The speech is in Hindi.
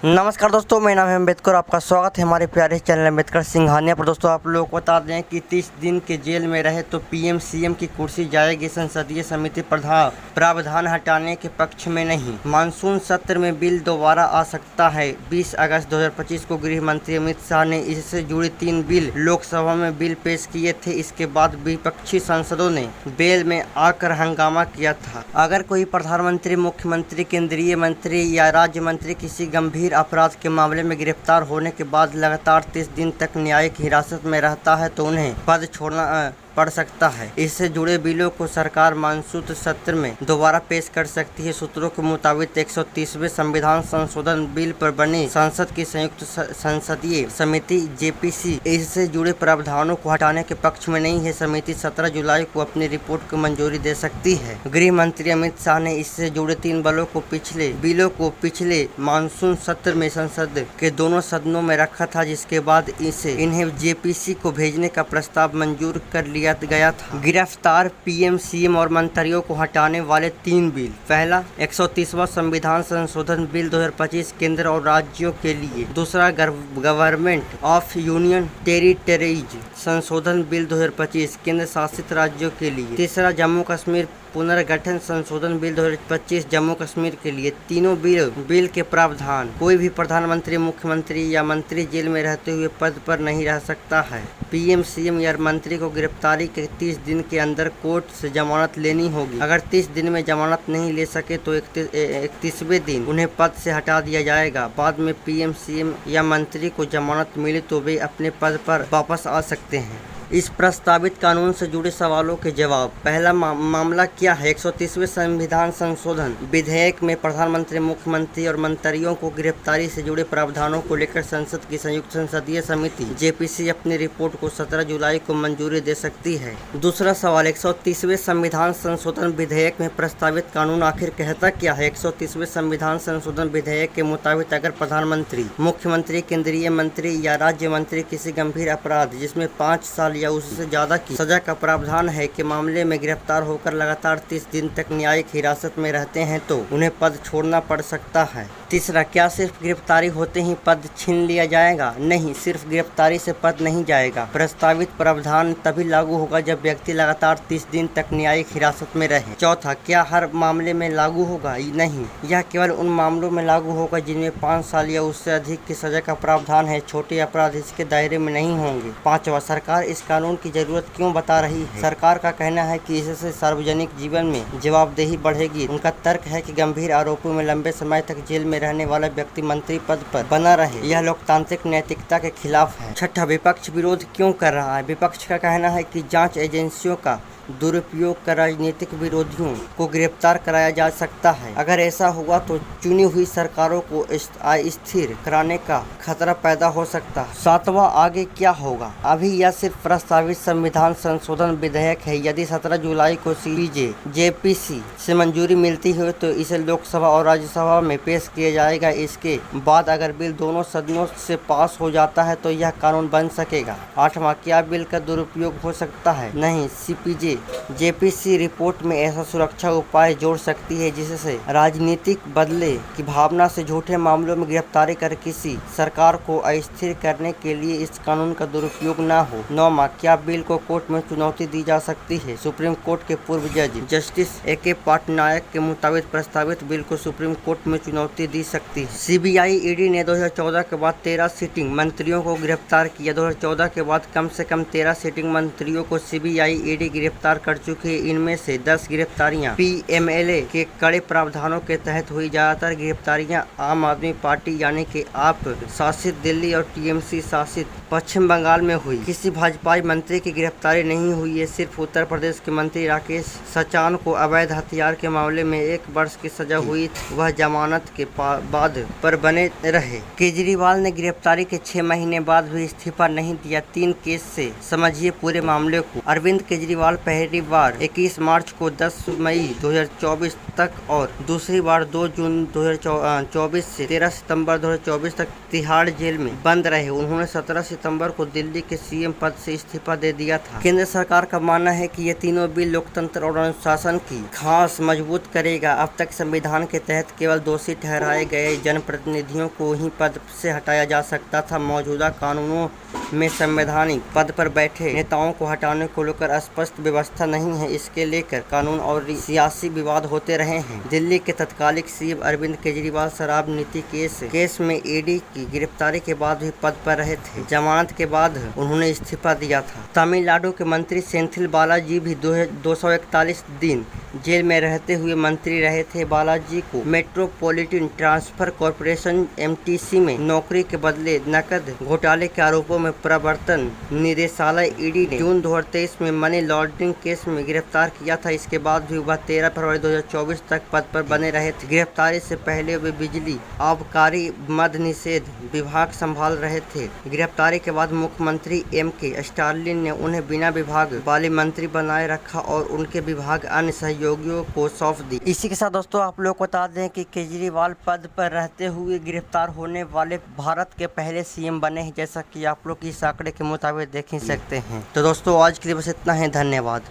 नमस्कार दोस्तों, मेरा नाम है अम्बेडकर। आपका स्वागत है हमारे प्यारे चैनल अम्बेडकर सिंघानिया पर। दोस्तों, आप लोग को बता दें कि 30 दिन के जेल में रहे तो पीएम सीएम की कुर्सी जाएगी। संसदीय समिति प्रावधान हटाने के पक्ष में नहीं। मानसून सत्र में बिल दोबारा आ सकता है। 20 अगस्त 2025 को गृह मंत्री अमित शाह ने इससे जुड़ी 3 बिल लोकसभा में बिल पेश किए थे। इसके बाद विपक्षी सांसदों ने बेल में आकर हंगामा किया था। अगर कोई प्रधानमंत्री, मुख्यमंत्री, केंद्रीय मंत्री या राज्य मंत्री किसी गंभीर अपराध के मामले में गिरफ्तार होने के बाद लगातार 30 दिन तक न्यायिक हिरासत में रहता है तो उन्हें पद छोड़ना पड़ सकता है। इससे जुड़े बिलों को सरकार मानसून सत्र में दोबारा पेश कर सकती है। सूत्रों के मुताबिक 130वें संविधान संशोधन बिल पर बनी संसद की संयुक्त संसदीय समिति जेपीसी इससे जुड़े प्रावधानों को हटाने के पक्ष में नहीं है। समिति 17 जुलाई को अपनी रिपोर्ट को मंजूरी दे सकती है। गृह मंत्री अमित शाह ने इससे जुड़े 3 बिलों को पिछले मानसून सत्र में संसद के दोनों सदनों में रखा था, जिसके बाद इन्हें जेपीसी को भेजने का प्रस्ताव मंजूर कर लिया गया था। गिरफ्तार पीएम सीएम और मंत्रियों को हटाने वाले 3 बिल। पहला 130वां संविधान संशोधन बिल 2025 केंद्र और राज्यों के लिए। दूसरा गवर्नमेंट ऑफ यूनियन टेरिटरीज संशोधन बिल 2025 केंद्र शासित राज्यों के लिए। तीसरा जम्मू कश्मीर पुनर्गठन संशोधन बिल 2025 जम्मू कश्मीर के लिए। तीनों बिल के प्रावधान। कोई भी प्रधानमंत्री, मुख्यमंत्री या मंत्री जेल में रहते हुए पद पर नहीं रह सकता है। पीएम सीएम या मंत्री को गिरफ्तारी के 30 दिन के अंदर कोर्ट से जमानत लेनी होगी। अगर 30 दिन में जमानत नहीं ले सके तो 31वें दिन उन्हें पद से हटा दिया जाएगा। बाद में पीएम सीएम या मंत्री को जमानत मिले तो वे अपने पद पर वापस आ सकते हैं। इस प्रस्तावित कानून से जुड़े सवालों के जवाब। पहला मामला क्या है? 130वें संविधान संशोधन विधेयक में प्रधानमंत्री, मुख्यमंत्री और मंत्रियों को गिरफ्तारी से जुड़े प्रावधानों को लेकर संसद की संयुक्त संसदीय समिति जेपीसी अपनी रिपोर्ट को 17 जुलाई को मंजूरी दे सकती है। दूसरा सवाल, 130वें संविधान संशोधन विधेयक में प्रस्तावित कानून आखिर कहता क्या है? 130वें संविधान संशोधन विधेयक के मुताबिक अगर प्रधानमंत्री, मुख्यमंत्री, केंद्रीय मंत्री या राज्य मंत्री किसी गंभीर अपराध जिसमें 5 साल या उससे ज्यादा की सजा का प्रावधान है के मामले में गिरफ्तार होकर लगातार 30 दिन तक न्यायिक हिरासत में रहते हैं तो उन्हें पद छोड़ना पड़ सकता है। तीसरा, क्या सिर्फ गिरफ्तारी होते ही पद छीन लिया जाएगा? नहीं, सिर्फ गिरफ्तारी से पद नहीं जाएगा। प्रस्तावित प्रावधान तभी लागू होगा जब व्यक्ति लगातार 30 दिन तक न्यायिक हिरासत में रहे। चौथा, क्या हर मामले में लागू होगा? नहीं, यह केवल उन मामलों में लागू होगा जिनमें 5 साल या उससे अधिक की सजा का प्रावधान है। छोटे अपराध इसके दायरे में नहीं होंगे। पांचवा, सरकार इस कानून की जरूरत क्यों बता रही है? सरकार का कहना है कि इससे सार्वजनिक जीवन में जवाबदेही बढ़ेगी। उनका तर्क है कि गंभीर आरोपों में लंबे समय तक जेल में रहने वाला व्यक्ति मंत्री पद पर बना रहे, यह लोकतांत्रिक नैतिकता के खिलाफ है। छठा, विपक्ष विरोध क्यों कर रहा है? विपक्ष का कहना है कि जांच एजेंसियों का दुरुपयोग कर राजनीतिक विरोधियों को गिरफ्तार कराया जा सकता है। अगर ऐसा हुआ तो चुनी हुई सरकारों को अस्थिर कराने का खतरा पैदा हो सकता है। सातवां, आगे क्या होगा? अभी यह सिर्फ प्रस्तावित संविधान संशोधन विधेयक है। यदि 17 जुलाई को जेपीसी से मंजूरी मिलती है तो इसे लोकसभा और राज्यसभा में पेश किया जाएगा। इसके बाद अगर बिल दोनों सदनों से पास हो जाता है तो यह कानून बन सकेगा। आठवां, क्या बिल का दुरुपयोग हो सकता है? नहीं, सीपीजे जेपीसी रिपोर्ट में ऐसा सुरक्षा उपाय जोड़ सकती है जिससे राजनीतिक बदले की भावना से झूठे मामलों में गिरफ्तारी कर किसी सरकार को अस्थिर करने के लिए इस कानून का दुरुपयोग न हो। 9वां, क्या बिल को कोर्ट में चुनौती दी जा सकती है? सुप्रीम कोर्ट के पूर्व जज जस्टिस ए.के. पटनायक के मुताबिक प्रस्तावित बिल को सुप्रीम कोर्ट में चुनौती दी सकती है। सीबीआई ईडी ने 2014 के बाद 13 सिटिंग मंत्रियों को गिरफ्तार किया। 2014 के बाद कम से कम 13 सिटिंग मंत्रियों को सीबीआई ईडी गिरफ्तार कर चुके हैं। इनमें से 10 गिरफ्तारियां पीएमएलए के कड़े प्रावधानों के तहत हुई। ज्यादातर गिरफ्तारियां आम आदमी पार्टी यानी कि आप शासित दिल्ली और टीएमसी शासित पश्चिम बंगाल में हुई। किसी भाजपाई मंत्री की गिरफ्तारी नहीं हुई है। सिर्फ उत्तर प्रदेश के मंत्री राकेश सचान को अवैध हथियार के मामले में 1 वर्ष की सजा हुई, वह जमानत के बाद पर बने रहे। केजरीवाल ने गिरफ्तारी के 6 महीने बाद भी इस्तीफा नहीं दिया। 3 केस से समझिए पूरे मामले को। अरविंद केजरीवाल पहली बार 21 मार्च को 10 मई 2024 तक और दूसरी बार 2 जून 2024 से 13 सितंबर 2024 तक तिहाड़ जेल में बंद रहे। उन्होंने 17 सितंबर को दिल्ली के सीएम पद से इस्तीफा दे दिया था। केंद्र सरकार का मानना है कि ये तीनों बिल लोकतंत्र और अनुशासन की खास मजबूत करेगा। अब तक संविधान के तहत केवल दोषी ठहराए गए जनप्रतिनिधियों को ही पद से हटाया जा सकता था। मौजूदा कानूनों में संवैधानिक पद पर बैठे नेताओं को हटाने को लेकर स्पष्ट व्यवस्था नहीं है। इसके लेकर कानून और सियासी विवाद होते रहे हैं। दिल्ली के तत्कालिक सीएम अरविंद केजरीवाल शराब नीति केस में ईडी की गिरफ्तारी के बाद भी पद पर रहे थे। जमानत के बाद उन्होंने इस्तीफा दिया था। तमिलनाडु के मंत्री सेंथिल बालाजी भी 241 दिन जेल में रहते हुए मंत्री रहे थे। बालाजी को मेट्रोपॉलिटन ट्रांसफर कॉरपोरेशन MTC में नौकरी के बदले नकद घोटाले के आरोपों में प्रवर्तन निदेशालय ईडी ने जून 2023 में मनी लॉन्ड्रिंग केस में गिरफ्तार किया था। इसके बाद भी वह 13 फरवरी 2024 तक पद पर बने रहे थे। गिरफ्तारी से पहले वे बिजली आबकारी मद्य निषेध विभाग संभाल रहे थे। गिरफ्तारी के बाद मुख्यमंत्री MK स्टालिन ने उन्हें बिना विभाग वाले मंत्री बनाए रखा और उनके विभाग अन्य सहयोगियों को सौंप दी। इसी के साथ दोस्तों आप लोग को बता दें कि केजरीवाल पद पर रहते हुए गिरफ्तार होने वाले भारत के पहले सीएम बने हैं, जैसा कि आप लोग इस आंकड़े के मुताबिक देख ही सकते हैं। तो दोस्तों आज के लिए बस इतना है। धन्यवाद।